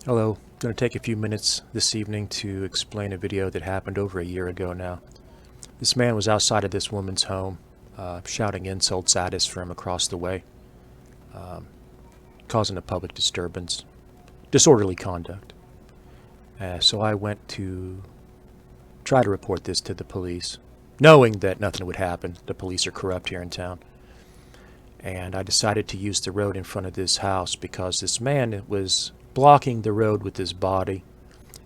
Hello, I'm going to take a few minutes this evening to explain a video that happened over a year ago now. This man was outside of this woman's home, shouting insults at us from across the way, causing a public disturbance, disorderly conduct. So I went to try to report this to the police, knowing that nothing would happen. The police are corrupt here in town. And I decided to use the road in front of this house because this man was blocking the road with his body,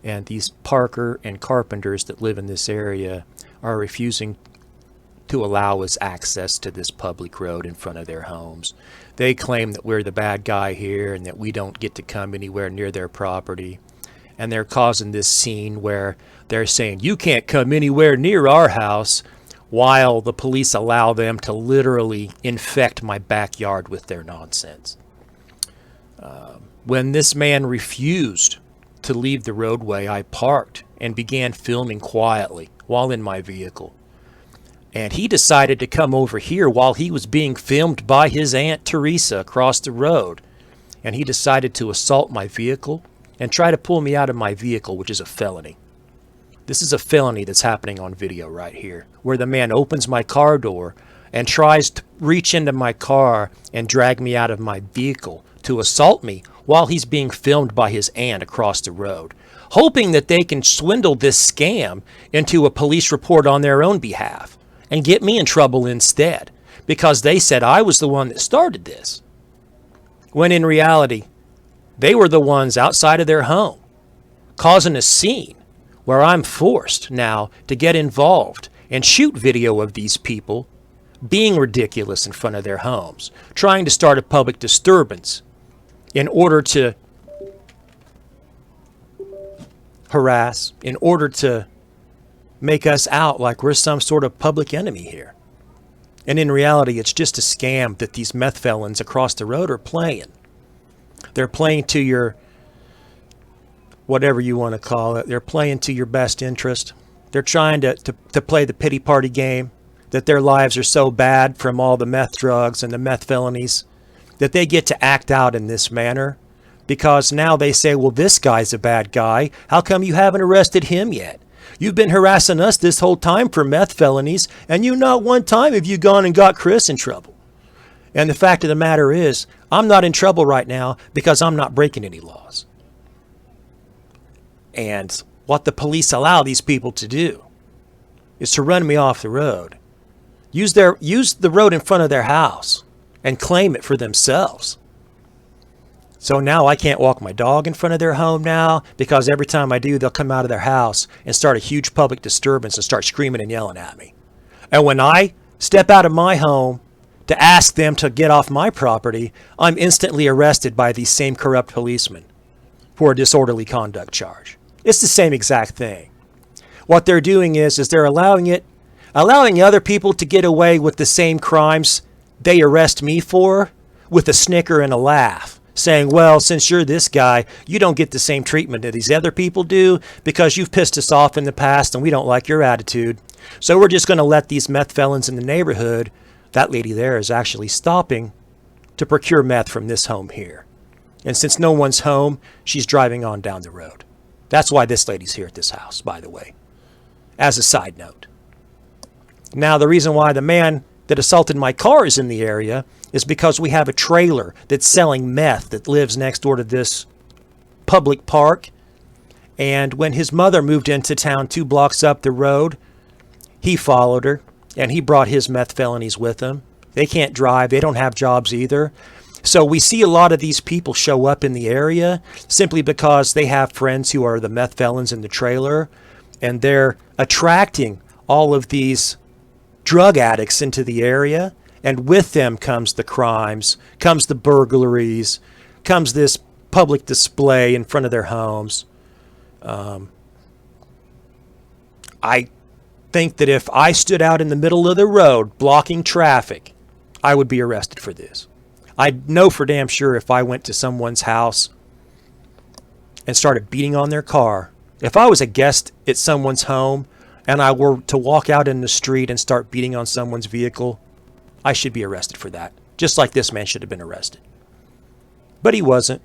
and these Parker and carpenters that live in this area are refusing to allow us access to this public road in front of their homes. They claim that we're the bad guy here and that we don't get to come anywhere near their property, and they're causing this scene where they're saying you can't come anywhere near our house, while the police allow them to literally infect my backyard with their nonsense. When this man refused to leave the roadway, I parked and began filming quietly while in my vehicle. And he decided to come over here while he was being filmed by his Aunt Teresa across the road. And he decided to assault my vehicle and try to pull me out of my vehicle, which is a felony. This is a felony that's happening on video right here, where the man opens my car door and tries to reach into my car and drag me out of my vehicle to assault me while he's being filmed by his aunt across the road, hoping that they can swindle this scam into a police report on their own behalf and get me in trouble instead, because they said I was the one that started this, when in reality, they were the ones outside of their home causing a scene where I'm forced now to get involved and shoot video of these people being ridiculous in front of their homes, trying to start a public disturbance in order to harass, in order to make us out like we're some sort of public enemy here. And in reality, it's just a scam that these meth felons across the road are playing. They're playing to your, whatever you want to call it, they're playing to your best interest. They're trying to play the pity party game, that their lives are so bad from all the meth drugs and the meth felonies that they get to act out in this manner, because now they say, well, this guy's a bad guy. How come you haven't arrested him yet? You've been harassing us this whole time for meth felonies, and you not one time have you gone and got Chris in trouble. And the fact of the matter is, I'm not in trouble right now because I'm not breaking any laws. And what the police allow these people to do is to run me off the road, use the road in front of their house, and claim it for themselves. So now I can't walk my dog in front of their home now, because every time I do, they'll come out of their house and start a huge public disturbance and start screaming and yelling at me. And when I step out of my home to ask them to get off my property, I'm instantly arrested by these same corrupt policemen for a disorderly conduct charge. It's the same exact thing. What they're doing is they're allowing other people to get away with the same crimes they arrest me for, with a snicker and a laugh, saying, well, since you're this guy, you don't get the same treatment that these other people do because you've pissed us off in the past and we don't like your attitude. So we're just going to let these meth felons in the neighborhood, that lady there is actually stopping to procure meth from this home here. And since no one's home, she's driving on down the road. That's why this lady's here at this house, by the way, as a side note. Now, the reason why the man that assaulted my car is in the area is because we have a trailer that's selling meth that lives next door to this public park. And when his mother moved into town 2 blocks up the road, he followed her and he brought his meth felonies with him. They can't drive. They don't have jobs either. So we see a lot of these people show up in the area simply because they have friends who are the meth felons in the trailer, and they're attracting all of these drug addicts into the area, and with them comes the crimes, comes the burglaries, comes this public display in front of their homes. I think that if I stood out in the middle of the road blocking traffic, I would be arrested for this. I know for damn sure if I went to someone's house and started beating on their car, if I was a guest at someone's home and I were to walk out in the street and start beating on someone's vehicle, I should be arrested for that. Just like this man should have been arrested. But he wasn't.